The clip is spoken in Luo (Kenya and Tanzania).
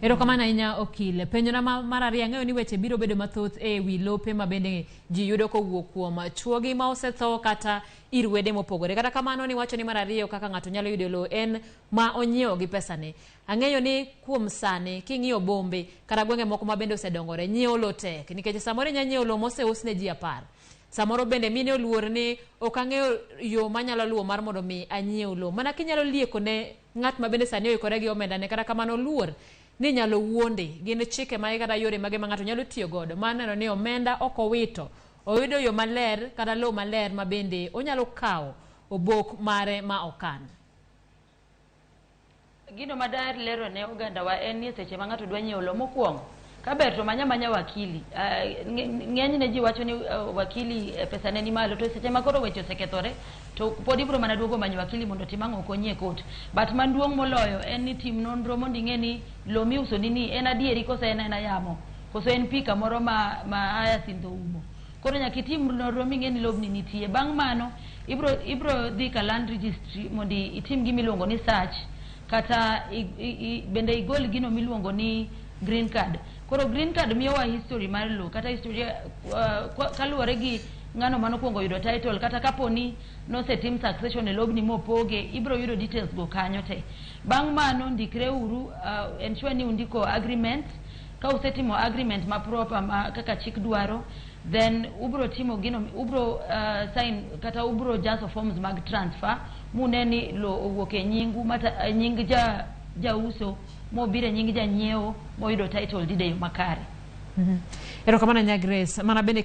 Erokamano ahinya okil. Penjona mar ariyo, ang'eyo ni weche biro bedo mathoth e wi lope ma bende ji yudo kowuok kuom chuogi ma osetho kata ir wede mopogore. Kata kamano ni wacho ni mar ariyo kaka ng'ato nyalo yudo lowo en ma onyiewo gi pesane. Ang'eyo ni kuom sani king'iyo bombe kata gwenge moko ma bende osedongore, nyiewo lowo tek nikech samoro inya nyiewo lowo moseus ne ji 10. Samoro bende mine oluor ni ok ang'eyo yo manyalo luwo mar mondo mi anyiew lowo. Mana kinyalo lieko ne ng'at ma bende sani oikore gi omenda ne, kata kamano luor ni nyalo wuonde. Gin chike mage kata yore mage ma ng'ato nyalo tiyo godo mar neno ni omenda ok owito, oyudo yo maler kata lowo maler ma bende onyalo kawo obok mare ma okan. Gino madar lero ne oganda wa en ni seche ma ng'ato dwa nyiewo lowo mokwongo kaber to manya wakili. Ng'enyne ji wacho ni wakili pesane ni malo, to seche ma koro weche osekethore to pod ibiro mana duogo manyo wakili mondo tim ang'o konyi e kot. But maduong' moloyo en ni tim nonro mondo ing'e ni lowo miuso ni en adieri koso en yamo, koso en pi kamoro ma aya sindho umo. Koro nyaka itim nonro ming'e ni lobni nitie. Bang' mano ibiro dhi ka land registry mondo itim gimiluongo ni search, kata bende igol gino miluongo ni green card. Koro green card miyowa history mar lowo kata history kaluwore gi ng'ano manokwongo yudo title, kata kaponi nosetim succession e lobni mopoge, ibiro yudo details go kanyo te. Bang' mano ndikre uru, ensure ni undiko agreement. Ka usetimo agreement ma proper kaka chik dwaro, then ubro timo gino, ubro sign kata ubro jaso forms mag transfer muneni lowo owuok e nyingu mata nying jauso mobire nying janyiewo moyudo title deed makare. Erokamano nya Grace. Mana bende